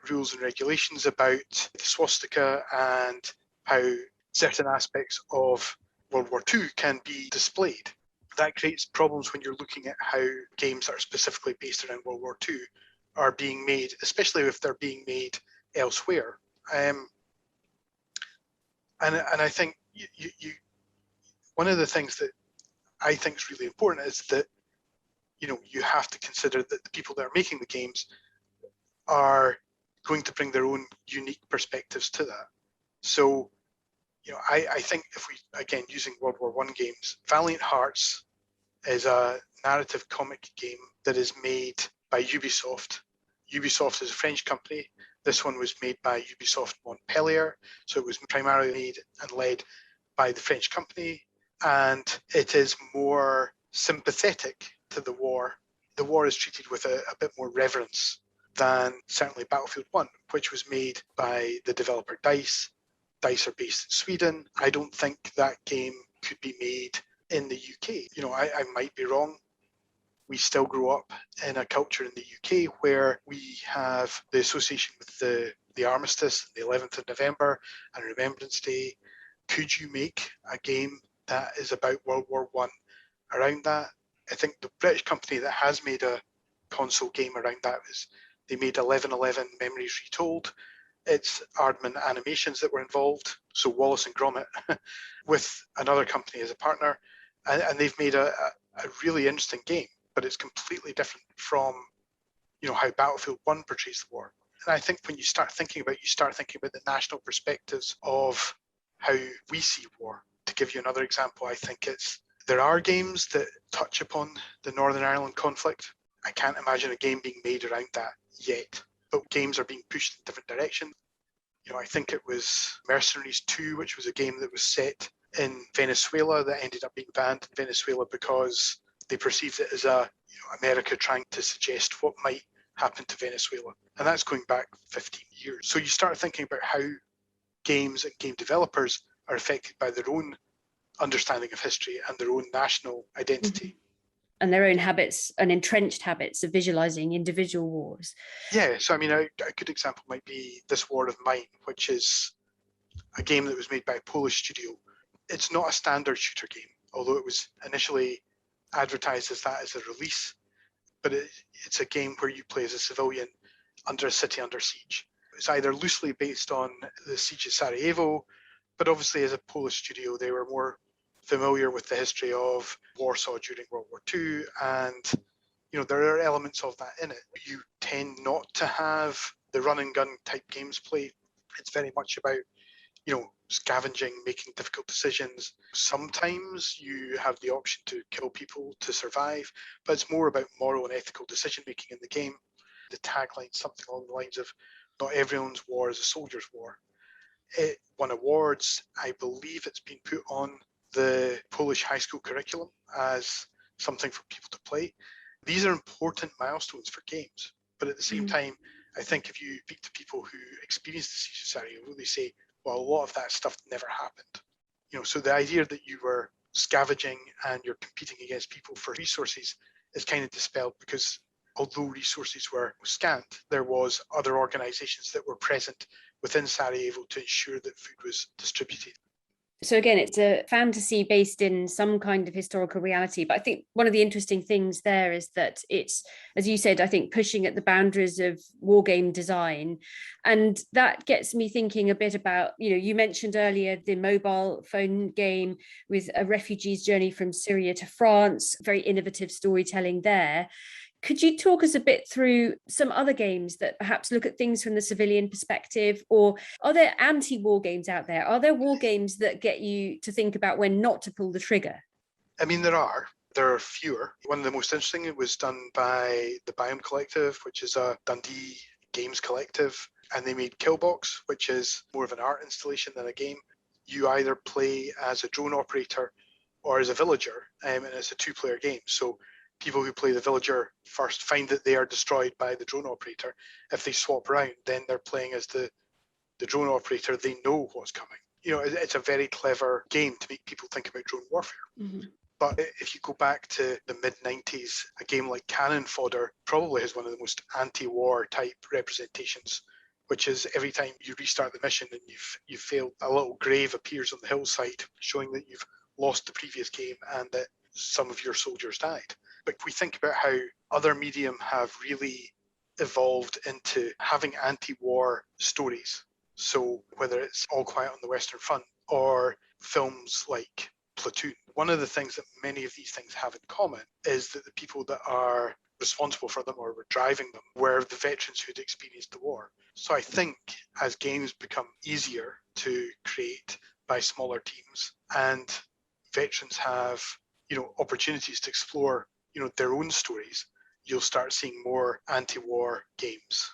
rules and regulations about the swastika and how certain aspects of World War II can be displayed. That creates problems when you're looking at how games that are specifically based around World War II are being made, especially if they're being made elsewhere. And I think one of the things that I think is really important is that you have to consider that the people that are making the games are going to bring their own unique perspectives to that. So, I think if we, again, using World War I games, Valiant Hearts is a narrative comic game that is made by Ubisoft. Ubisoft is a French company. This one was made by Ubisoft Montpellier. So it was primarily made and led by the French company. And it is more sympathetic to the war. The war is treated with a bit more reverence than certainly Battlefield 1, which was made by the developer DICE. DICE are based in Sweden. I don't think that game could be made in the UK. I might be wrong. We still grow up in a culture in the UK where we have the association with the armistice, the 11th of November and Remembrance Day. Could you make a game that is about World War I around that? I think the British company that has made a console game around that they made 11/11 Memories Retold. It's Aardman Animations that were involved, so Wallace and Gromit, with another company as a partner, and they've made a really interesting game, but it's completely different from how Battlefield 1 portrays the war. And I think when you start thinking about the national perspectives of how we see war. To give you another example, I think there are games that touch upon the Northern Ireland conflict. I can't imagine a game being made around that yet, but games are being pushed in different directions. I think it was Mercenaries 2, which was a game that was set in Venezuela that ended up being banned in Venezuela because they perceived it as America trying to suggest what might happen to Venezuela. And that's going back 15 years. So you start thinking about how games and game developers are affected by their own understanding of history and their own national identity. Mm-hmm. And their own habits and entrenched habits of visualizing individual wars. Yeah, so a good example might be This War of Mine, which is a game that was made by a Polish studio. It's not a standard shooter game, although it was initially advertised as that as a release, but it's a game where you play as a civilian under a city under siege. It's either loosely based on the siege of Sarajevo, but obviously as a Polish studio, they were more familiar with the history of Warsaw during World War II, and there are elements of that in it. You tend not to have the run and gun type games play. It's very much about scavenging, making difficult decisions. Sometimes you have the option to kill people to survive, but it's more about moral and ethical decision making in the game. The tagline, something along the lines of "Not everyone's war is a soldier's war." It won awards. I believe it's been put on the Polish high school curriculum as something for people to play. These are important milestones for games, but at the same time, I think if you speak to people who experienced the siege of Sarajevo, they say, well, a lot of that stuff never happened. So the idea that you were scavenging and you're competing against people for resources is kind of dispelled, because although resources were scant, there was other organizations that were present within Sarajevo to ensure that food was distributed. So again, it's a fantasy based in some kind of historical reality. But I think one of the interesting things there is that it's, as you said, I think pushing at the boundaries of wargame design. And that gets me thinking a bit about, you mentioned earlier the mobile phone game with a refugee's journey from Syria to France, very innovative storytelling there. Could you talk us a bit through some other games that perhaps look at things from the civilian perspective? Or are there anti-war games out there? Are there war games that get you to think about when not to pull the trigger? There are fewer. One of the most interesting, it was done by the Biome Collective, which is a Dundee games collective. And they made Killbox, which is more of an art installation than a game. You either play as a drone operator or as a villager, and it's a two-player game. So people who play the villager first find that they are destroyed by the drone operator. If they swap around, then they're playing as the drone operator. They know what's coming. It's a very clever game to make people think about drone warfare. Mm-hmm. But if you go back to the mid-90s, a game like Cannon Fodder probably has one of the most anti-war type representations, which is every time you restart the mission and you've failed, a little grave appears on the hillside showing that you've lost the previous game and that some of your soldiers died. But we think about how other medium have really evolved into having anti-war stories. So whether it's All Quiet on the Western Front or films like Platoon, one of the things that many of these things have in common is that the people that are responsible for them or were driving them were the veterans who'd experienced the war. So I think as games become easier to create by smaller teams and veterans have, opportunities to explore, their own stories, you'll start seeing more anti-war games.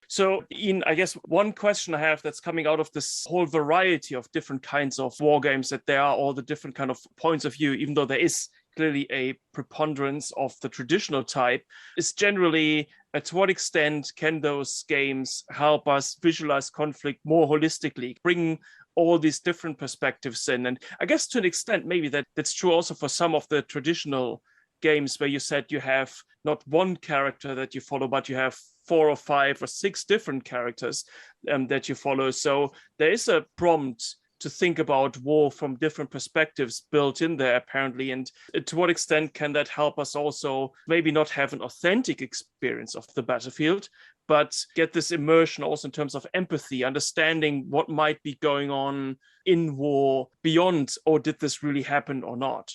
So, Ian, I guess one question I have that's coming out of this whole variety of different kinds of war games, that there are all the different kind of points of view, even though there is clearly a preponderance of the traditional type, is generally to what extent can those games help us visualize conflict more holistically, bring all these different perspectives in. And I guess to an extent, maybe that's true also for some of the traditional games where you said you have not one character that you follow, but you have 4 or 5 or 6 different characters that you follow. So there is a prompt to think about war from different perspectives built in there, apparently. And to what extent can that help us also maybe not have an authentic experience of the battlefield, but get this immersion also in terms of empathy, understanding what might be going on in war beyond, or did this really happen or not?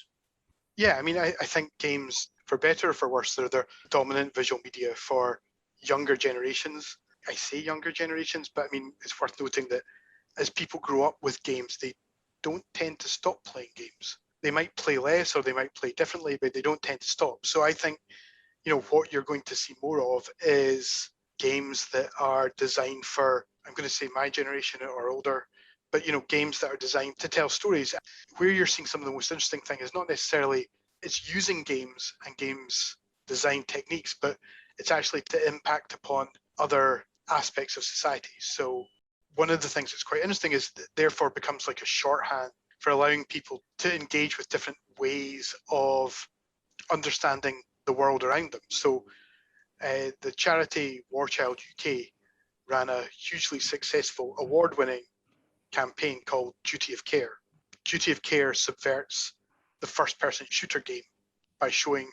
Yeah, I mean, I think games, for better or for worse, they're the dominant visual media for younger generations. I say younger generations, but I mean, it's worth noting that as people grow up with games, they don't tend to stop playing games. They might play less or they might play differently, but they don't tend to stop. So I think, what you're going to see more of is games that are designed for, I'm going to say my generation or older, but games that are designed to tell stories. Where you're seeing some of the most interesting thing is not necessarily it's using games and games design techniques, but it's actually to impact upon other aspects of society. So one of the things that's quite interesting is that therefore becomes like a shorthand for allowing people to engage with different ways of understanding the world around them. So the charity War Child UK ran a hugely successful award-winning campaign called Duty of Care. Duty of Care subverts the first-person shooter game by showing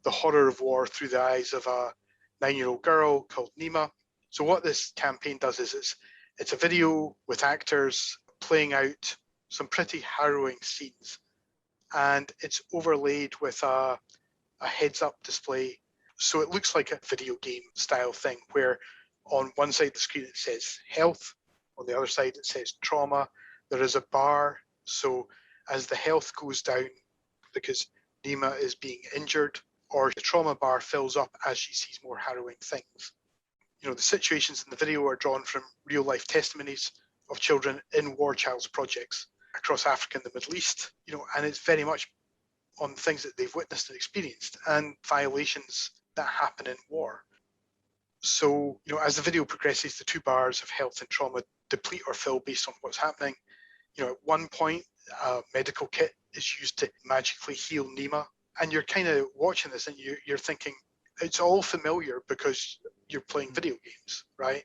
the horror of war through the eyes of a 9-year-old girl called Nima. So what this campaign does is it's a video with actors playing out some pretty harrowing scenes, and it's overlaid with a heads-up display. So it looks like a video game style thing where on one side of the screen it says health, on the other side it says trauma. There is a bar, so as the health goes down because Nima is being injured, or the trauma bar fills up as she sees more harrowing things. The situations in the video are drawn from real life testimonies of children in war child's projects across Africa and the Middle East, and it's very much on things that they've witnessed and experienced and violations that happen in war. So, as the video progresses, the 2 bars of health and trauma deplete or fill based on what's happening. At one point, a medical kit is used to magically heal Nima, and you're kind of watching this and you're thinking, it's all familiar because you're playing video games, right?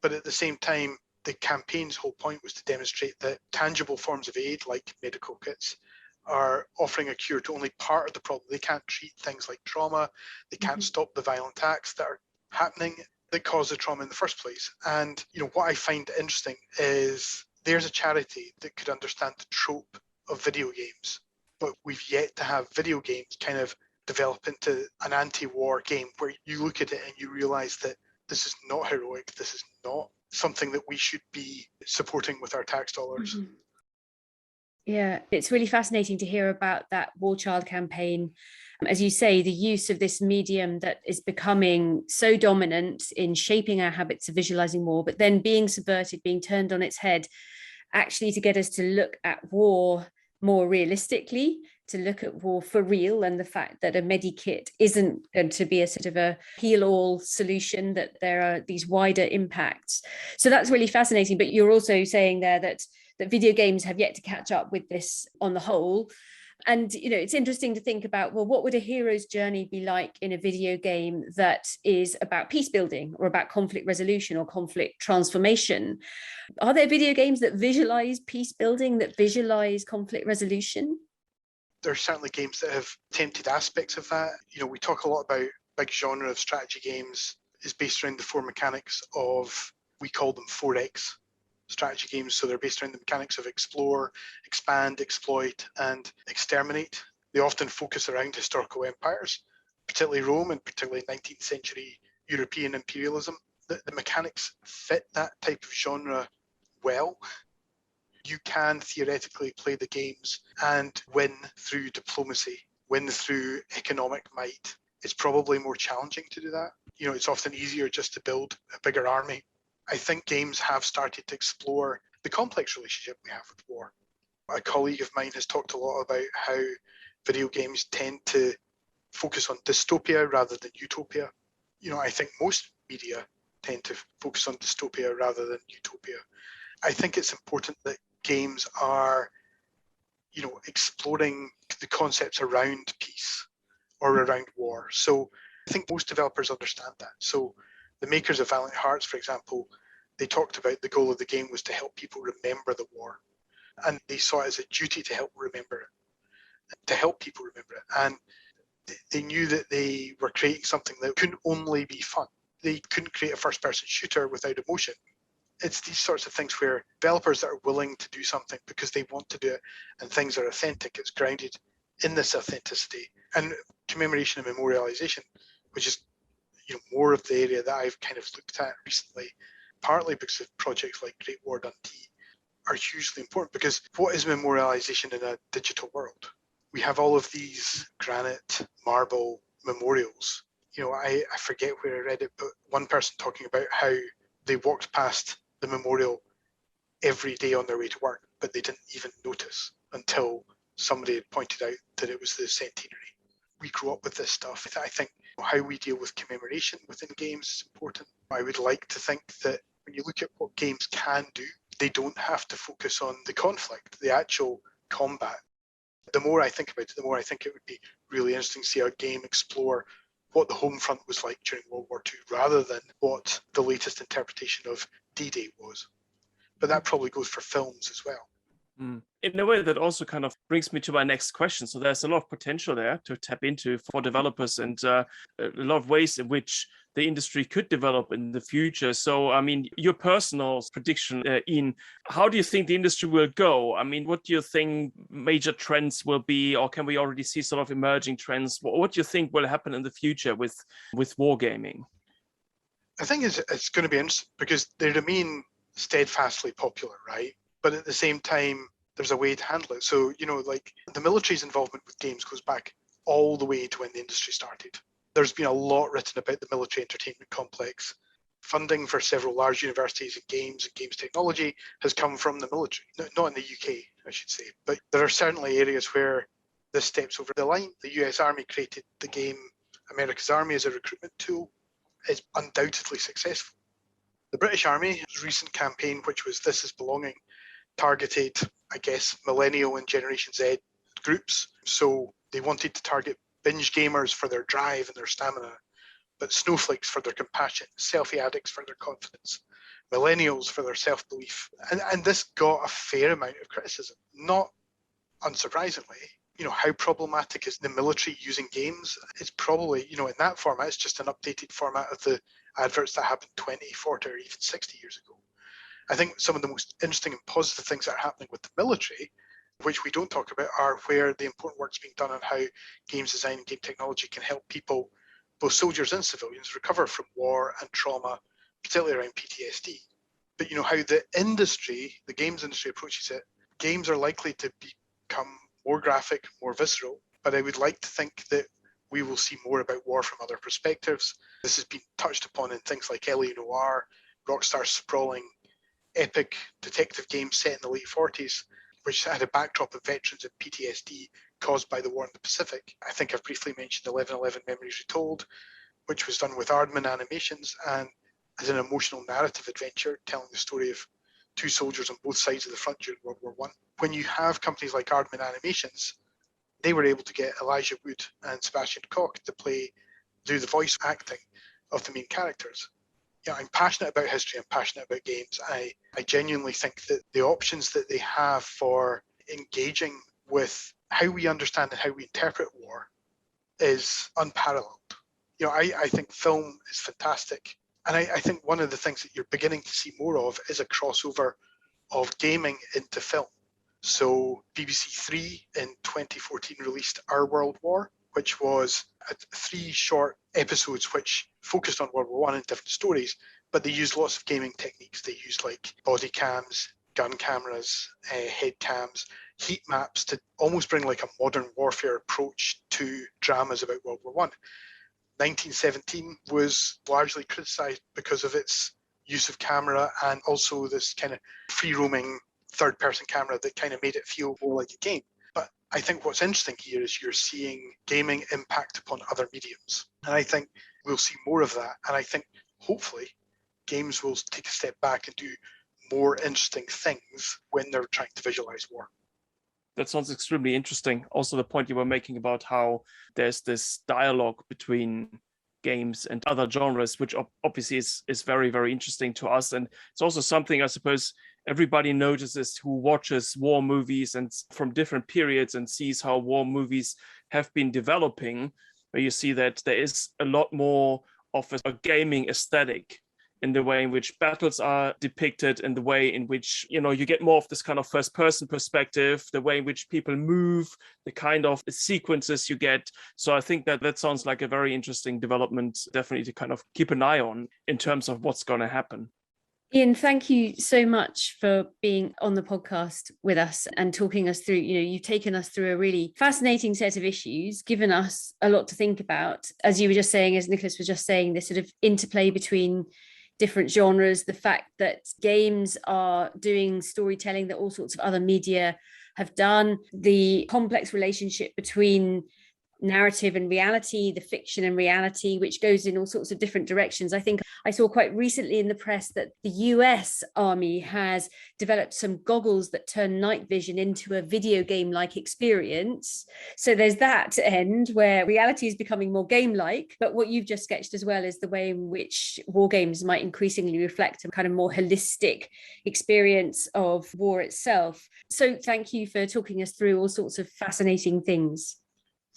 But at the same time, the campaign's whole point was to demonstrate that tangible forms of aid, like medical kits, are offering a cure to only part of the problem. They can't treat things like trauma. They can't stop the violent acts that are happening that cause the trauma in the first place. And, what I find interesting is there's a charity that could understand the trope of video games, but we've yet to have video games kind of develop into an anti-war game where you look at it and you realize that this is not heroic, this is not something that we should be supporting with our tax dollars. Mm-hmm. Yeah, it's really fascinating to hear about that War Child campaign. As you say, the use of this medium that is becoming so dominant in shaping our habits of visualizing war, but then being subverted, being turned on its head, actually to get us to look at war more realistically, to look at war for real, and the fact that a medikit isn't going to be a sort of a heal-all solution, that there are these wider impacts. So that's really fascinating. But you're also saying there that video games have yet to catch up with this on the whole. And, it's interesting to think about, well, what would a hero's journey be like in a video game that is about peace building or about conflict resolution or conflict transformation? Are there video games that visualize peace building, that visualize conflict resolution? There's certainly games that have attempted aspects of that. We talk a lot about big genre of strategy games is based around the 4 mechanics of, we call them 4X strategy games. So they're based around the mechanics of explore, expand, exploit, and exterminate. They often focus around historical empires, particularly Rome and particularly 19th century European imperialism. The mechanics fit that type of genre well. You can theoretically play the games and win through diplomacy, win through economic might. It's probably more challenging to do that. It's often easier just to build a bigger army. I think games have started to explore the complex relationship we have with war. A colleague of mine has talked a lot about how video games tend to focus on dystopia rather than utopia. I think most media tend to focus on dystopia rather than utopia. I think it's important that games are, exploring the concepts around peace or around war. So I think most developers understand that. So the makers of Valiant Hearts, for example, they talked about the goal of the game was to help people remember the war. And they saw it as a duty to help remember it, to help people remember it. And they knew that they were creating something that couldn't only be fun. They couldn't create a first-person shooter without emotion. It's these sorts of things where developers that are willing to do something because they want to do it and things are authentic, it's grounded in this authenticity. And commemoration and memorialization, which is more of the area that I've kind of looked at recently, partly because of projects like Great War Dundee, are hugely important, because what is memorialization in a digital world? We have all of these granite, marble memorials. I forget where I read it, but one person talking about how they walked past the memorial every day on their way to work, but they didn't even notice until somebody had pointed out that it was the centenary. We grew up with this stuff. I think how we deal with commemoration within games is important. I would like to think that when you look at what games can do, they don't have to focus on the conflict, the actual combat. The more I think about it, the more I think it would be really interesting to see a game explore what the home front was like during World War II, rather than what the latest interpretation of D-Day was. But that probably goes for films as well. In a way, that also kind of brings me to my next question. So there's a lot of potential there to tap into for developers, and a lot of ways in which the industry could develop in the future. So, I mean, your personal prediction, Ian, how do you think the industry will go? I mean, what do you think major trends will be, or can we already see sort of emerging trends? What do you think will happen in the future with wargaming? I think it's going to be interesting because they remain steadfastly popular, right? But at the same time, there's a way to handle it. So, like the military's involvement with games goes back all the way to when the industry started. There's been a lot written about the military entertainment complex. Funding for several large universities and games technology has come from the military, not in the UK, I should say. But there are certainly areas where this steps over the line. The US Army created the game America's Army as a recruitment tool. It's undoubtedly successful. The British Army's recent campaign, which was This Is Belonging, targeted, I guess, Millennial and Generation Z groups. So they wanted to target binge gamers for their drive and their stamina, but snowflakes for their compassion, selfie addicts for their confidence, millennials for their self-belief. And this got a fair amount of criticism, not unsurprisingly. How problematic is the military using games? It's probably, in that format, it's just an updated format of the adverts that happened 20, 40, or even 60 years ago. I think some of the most interesting and positive things that are happening with the military, which we don't talk about, are where the important work's being done on how games design and game technology can help people, both soldiers and civilians, recover from war and trauma, particularly around PTSD. But how the industry, the games industry approaches it, games are likely to become more graphic, more visceral, but I would like to think that we will see more about war from other perspectives. This has been touched upon in things like LA Noire, Rockstar's sprawling epic detective game set in the late 40s, which had a backdrop of veterans and PTSD caused by the war in the Pacific. I think I've briefly mentioned 11/11 Memories Retold, which was done with Aardman Animations and as an emotional narrative adventure telling the story of two soldiers on both sides of the front during World War I. When you have companies like Aardman Animations, they were able to get Elijah Wood and Sebastian Koch to do the voice acting of the main characters. I'm passionate about history, I'm passionate about games. I genuinely think that the options that they have for engaging with how we understand and how we interpret war is unparalleled. I think film is fantastic. And I think one of the things that you're beginning to see more of is a crossover of gaming into film. So BBC Three in 2014 released Our World War, which was 3 short episodes which focused on World War I and different stories, but they used lots of gaming techniques. They used like body cams, gun cameras, head cams, heat maps to almost bring like a modern warfare approach to dramas about World War I. 1917 was largely criticised because of its use of camera and also this kind of free-roaming third-person camera that kind of made it feel more like a game. But I think what's interesting here is you're seeing gaming impact upon other mediums. And I think we'll see more of that. And I think hopefully games will take a step back and do more interesting things when they're trying to visualize war. That sounds extremely interesting. Also, the point you were making about how there's this dialogue between games and other genres, which obviously is very, very interesting to us. And it's also something I suppose everybody notices who watches war movies and from different periods and sees how war movies have been developing, where you see that there is a lot more of a gaming aesthetic in the way in which battles are depicted, in the way in which, you get more of this kind of first person perspective, the way in which people move, the kind of sequences you get. So I think that sounds like a very interesting development, definitely to kind of keep an eye on in terms of what's going to happen. Iain, thank you so much for being on the podcast with us and talking us through, you've taken us through a really fascinating set of issues, given us a lot to think about. As you were just saying, as Nicolas was just saying, this sort of interplay between different genres, the fact that games are doing storytelling that all sorts of other media have done, the complex relationship between narrative and reality, the fiction and reality, which goes in all sorts of different directions. I think I saw quite recently in the press that the US Army has developed some goggles that turn night vision into a video game-like experience. So there's that end where reality is becoming more game-like, but what you've just sketched as well is the way in which war games might increasingly reflect a kind of more holistic experience of war itself. So thank you for talking us through all sorts of fascinating things.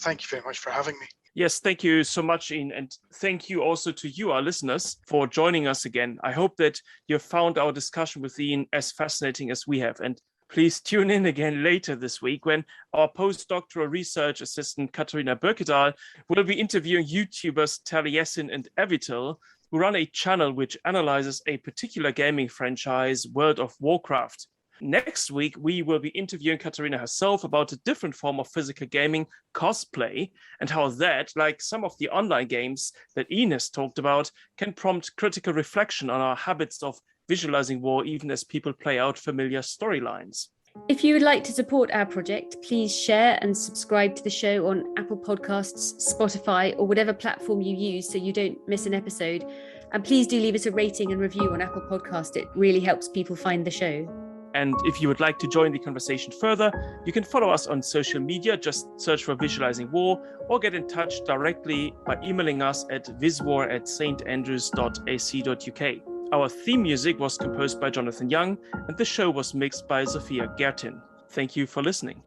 Thank you very much for having me. Yes, thank you so much, Iain. And thank you also to you, our listeners, for joining us again. I hope that you found our discussion with Iain as fascinating as we have. And please tune in again later this week when our postdoctoral research assistant, Katharina Birkedahl, will be interviewing YouTubers Taliesin and Avital, who run a channel which analyzes a particular gaming franchise, World of Warcraft. Next week, we will be interviewing Katharina herself about a different form of physical gaming, cosplay, and how that, like some of the online games that Iain has talked about, can prompt critical reflection on our habits of visualizing war, even as people play out familiar storylines. If you would like to support our project, please share and subscribe to the show on Apple Podcasts, Spotify, or whatever platform you use so you don't miss an episode. And please do leave us a rating and review on Apple Podcast. It really helps people find the show. And if you would like to join the conversation further, you can follow us on social media. Just search for Visualizing War or get in touch directly by emailing us at viswar@standrews.ac.uk. Our theme music was composed by Jonathan Young, and the show was mixed by Sophia Gertin. Thank you for listening.